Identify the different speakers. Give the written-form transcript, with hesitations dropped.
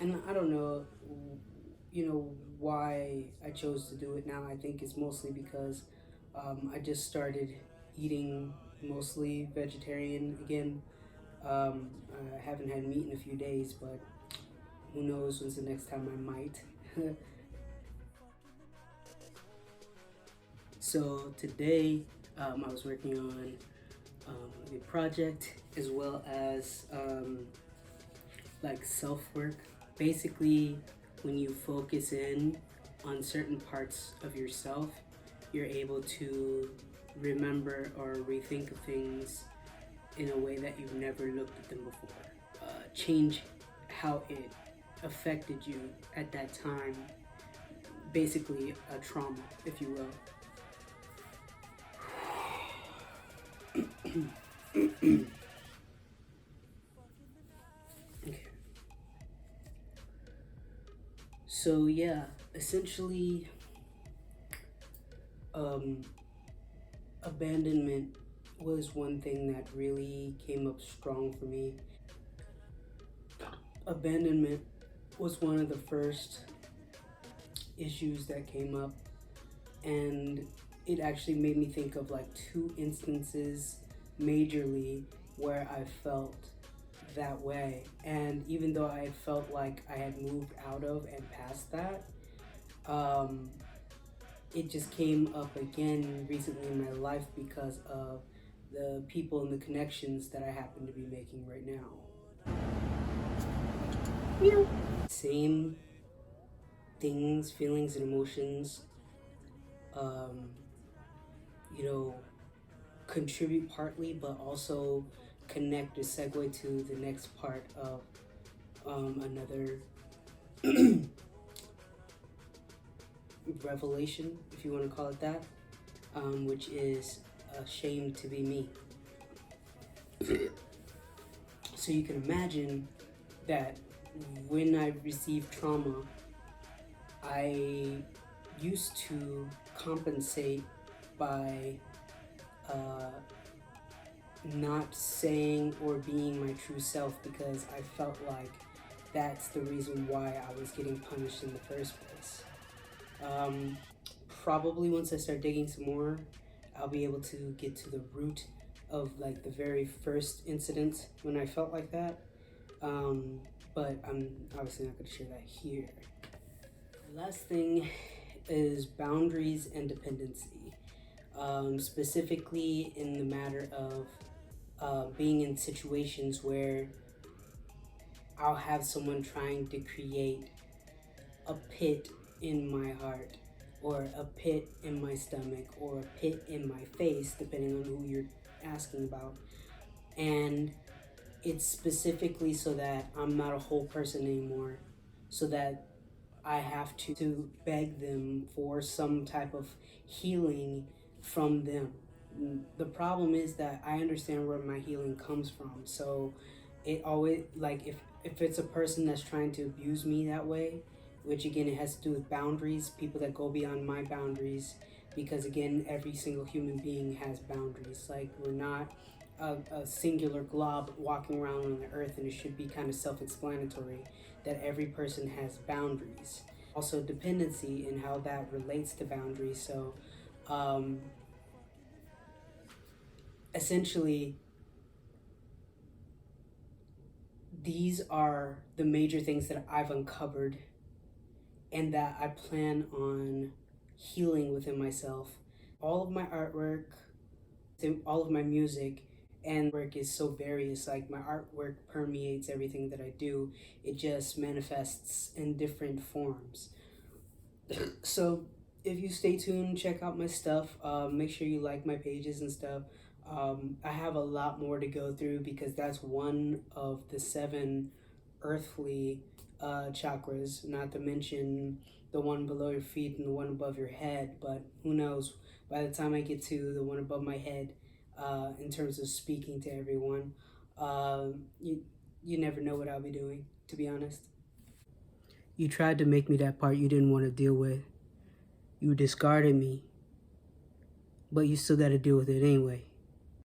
Speaker 1: And I don't know, why I chose to do it now. I think it's mostly because I just started eating mostly vegetarian again. I haven't had meat in a few days, but who knows when's the next time I might. So today I was working on a project as well as like self work. Basically, when you focus in on certain parts of yourself, you're able to remember or rethink of things in a way that you've never looked at them before. Change how it affected you at that time. Basically, a trauma, if you will. Okay. So yeah, essentially, um, abandonment was one thing that really came up strong for me. Abandonment was one of the first issues that came up, and it actually made me think of like two instances majorly where I felt that way. And even though I felt like I had moved out of and past that, um, it just came up again recently in my life because of the people and the connections that I happen to be making right now. Yeah. Same things, feelings, and emotions, um, you know, contribute partly, but also connect or segue to the next part of another revelation, if you want to call it that, which is ashamed to be me. So you can imagine that when I received trauma, I used to compensate by not saying or being my true self because I felt like that's the reason why I was getting punished in the first place. Um, Probably once I start digging some more, I'll be able to get to the root of like the very first incident when I felt like that. Um, but I'm obviously not going to share that here. The last thing is boundaries and dependency, specifically in the matter of being in situations where I'll have someone trying to create a pit in my heart, or a pit in my stomach, or a pit in my face, depending on who you're asking about. And it's specifically so that I'm not a whole person anymore, so that I have to beg them for some type of healing from them. The problem is that I understand where my healing comes from. So it always, like, if it's a person that's trying to abuse me that way, which again, it has to do with boundaries, people that go beyond my boundaries, because again, every single human being has boundaries. Like, we're not a singular glob walking around on the earth, and it should be kind of self-explanatory that every person has boundaries. Also, dependency and how that relates to boundaries. So essentially, these are the major things that I've uncovered and that I plan on healing within myself. All of my artwork, all of my music, and work is so various. Like, my artwork permeates everything that I do. It just manifests in different forms. So if you stay tuned, check out my stuff. Make sure you like my pages and stuff. I have a lot more to go through because that's one of the 7 earthly chakras, not to mention the one below your feet and the one above your head. But who knows, by the time I get to the one above my head, in terms of speaking to everyone, you never know what I'll be doing, to be honest. You tried to make me that part you didn't want to deal with. You discarded me, but you still got to deal with it anyway.